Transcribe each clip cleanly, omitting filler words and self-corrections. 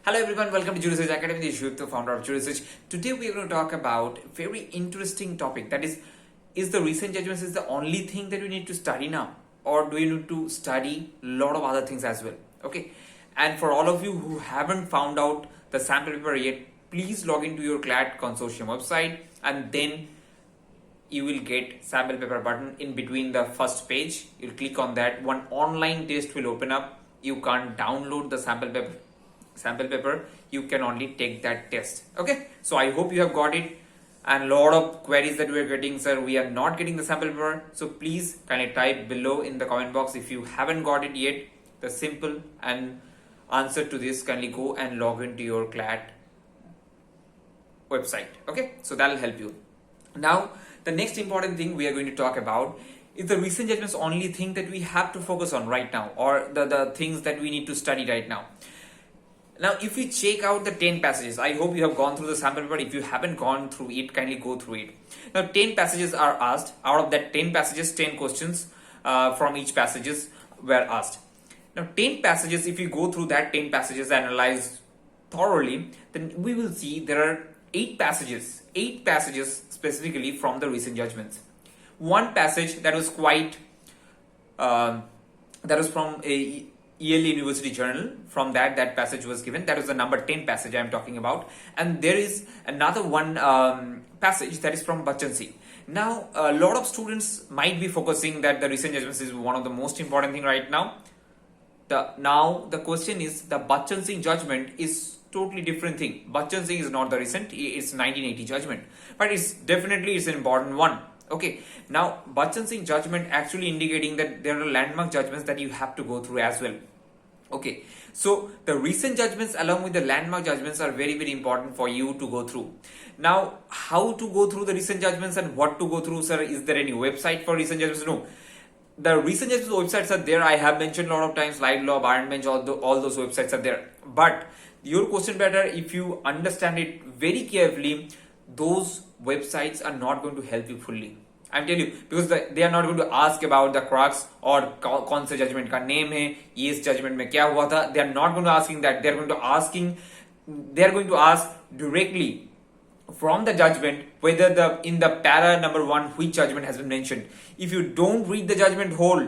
Hello everyone, welcome to Judo Research Academy. This is Shubh, the founder of Judo Research. Today we are going to talk about a very interesting topic, that is the recent judgments is the only thing that we need to study now, or do you need to study a lot of other things as well? Okay, and for all of you who haven't found out the sample paper yet, please log into your CLAT consortium website and then you will get sample paper button in between the first page. You'll click on that, one online test will open up. You can't download the sample paper, you can only take that test. Okay, so I hope you have got it. And a lot of queries that we are getting, sir, we are not getting the sample paper, so please kindly type below in the comment box if you haven't got it yet. The simple and answer to this, kindly go and log into your CLAT website. Okay, so that will help you. Now the next important thing we are going to talk about is the recent judgments only thing that we have to focus on right now, or the things that we need to study right now. Now, if we check out the 10 passages, I hope you have gone through the sample paper. If you haven't gone through it, kindly go through it. Now, 10 passages are asked. Out of that 10 passages, 10 questions from each passages were asked. Now, 10 passages, if you go through that 10 passages and analyze thoroughly, then we will see there are 8 passages specifically from the recent judgments. One passage that was quite, that was from a Yale University Journal. From that passage was given. That was the number 10 passage I am talking about. And there is another one passage that is from Bachchan Singh. Now, a lot of students might be focusing that the recent judgments is one of the most important thing right now. Now the question is, the Bachchan Singh judgment is totally different thing. Bachchan Singh is not the recent, it's 1980 judgment, but it's an important one. Okay, now Bachchan Singh judgment actually indicating that there are landmark judgments that you have to go through as well. Okay, so the recent judgments along with the landmark judgments are very, very important for you to go through. Now, how to go through the recent judgments and what to go through, sir? Is there any website for recent judgments? No. The recent judgments websites are there. I have mentioned a lot of times, Live Law, Bar and Bench, all those websites are there. But your question better, if you understand it very carefully, those websites are not going to help you fully. I'm telling you, because they are not going to ask about the crux or कौन से judgment का name है, ये इस judgment में क्या हुआ था. They are not going to asking that. They are going to ask directly from the judgment whether in the para number 1 which judgment has been mentioned. If you don't read the judgment whole,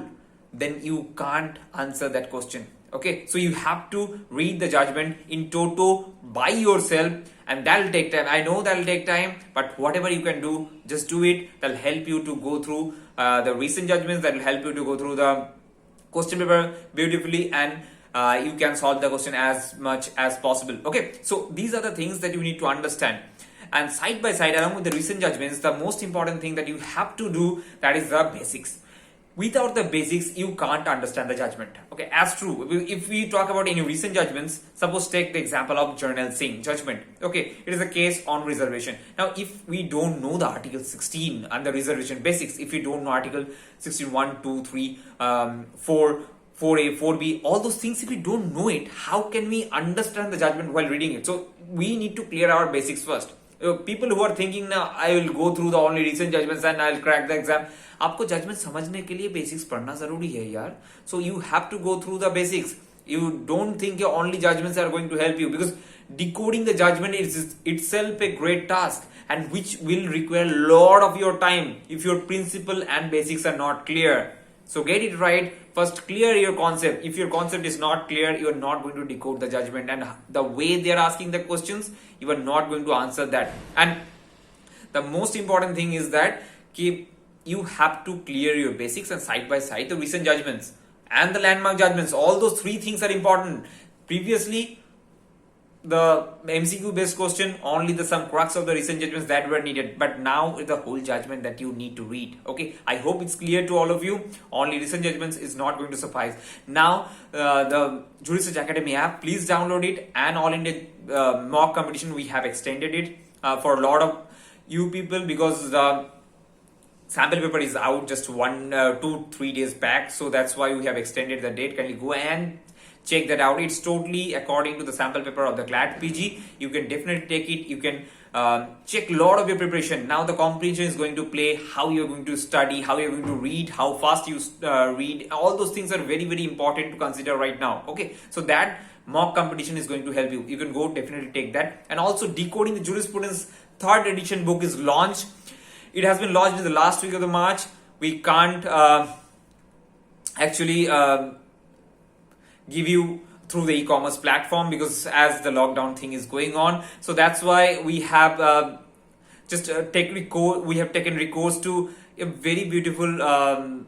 then you can't answer that question. Okay, so you have to read the judgment in toto by yourself, and that will take time. I know that will take time, but whatever you can do, just do it. That will help you to go through the recent judgments, that will help you to go through the question paper beautifully, and you can solve the question as much as possible. Okay, so these are the things that you need to understand. And side by side, along with the recent judgments, the most important thing that you have to do, that is the basics. Without the basics, you can't understand the judgment. Okay, as true. If we talk about any recent judgments, suppose take the example of Jarnail Singh judgment. Okay, it is a case on reservation. Now, if we don't know the Article 16 and the reservation basics, if we don't know Article 16, 1, 2, 3, 4, 4A, 4B, all those things, if we don't know it, how can we understand the judgment while reading it? So, we need to clear our basics first. People who are thinking now I will go through the only recent judgments and I will crack the exam. आपको judgment समझने के लिए basics पढ़ना जरूरी है यार. So you have to go through the basics. You don't think your only judgments are going to help you, because decoding the judgment is itself a great task, and which will require a lot of your time if your principle and basics are not clear. So get it right. First, clear your concept. If your concept is not clear, you are not going to decode the judgment, and the way they are asking the questions, you are not going to answer that. And the most important thing is that you have to clear your basics, and side by side the recent judgments and the landmark judgments. All those 3 things are important. Previously, the MCQ based question, only some crux of the recent judgments that were needed, but now the whole judgment that you need to read. Okay, I hope it's clear to all of you. Only recent judgments is not going to suffice. Now the Judo Research Academy app, please download it, and all India mock competition, we have extended it for a lot of you people, because the sample paper is out just 2-3 days back, so that's why we have extended the date. Can you go and check that out? It's totally according to the sample paper of the CLAT PG. You can definitely take it. You can check a lot of your preparation. Now the comprehension is going to play, how you're going to study, how you're going to read, how fast you read. All those things are very, very important to consider right now. Okay, so that mock competition is going to help you. You can go definitely take that. And also Decoding the Jurisprudence 3rd edition book is launched. It has been launched in the last week of the March. We can't actually give you through the e-commerce platform because as the lockdown thing is going on. So that's why we have we have taken recourse to a very beautiful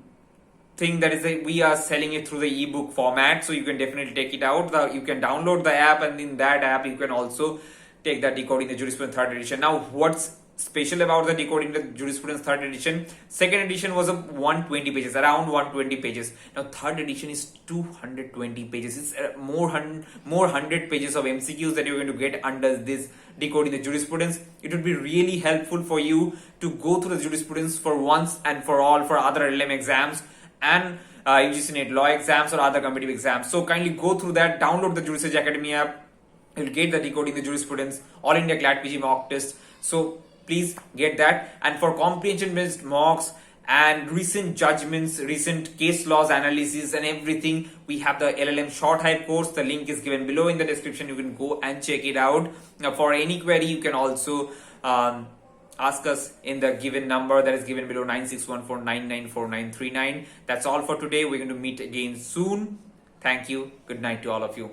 thing, that is that we are selling it through the ebook format. So you can definitely take it out. You can download the app, and in that app you can also take that Decoding the Jurisprudence 3rd edition. Now, what's special about the Decoding the Jurisprudence 3rd edition? 2nd edition was 120 pages, around 120 pages. Now 3rd edition is 220 pages. It's more 100 pages of MCQs that you're going to get under this Decoding the Jurisprudence. It would be really helpful for you to go through the jurisprudence for once and for all for other LLM exams and UGC NET law exams or other competitive exams. So kindly go through that, download the Jurisage Academy app. You'll get the Decoding the Jurisprudence All India CLAT PG mock test. So please get that. And for comprehension based mocks and recent judgments, recent case laws analysis and everything, we have the LLM Short Hype course. The link is given below in the description. You can go and check it out. Now for any query, you can also ask us in the given number that is given below, 9614994939. That's all for today. We're going to meet again soon. Thank you. Good night to all of you.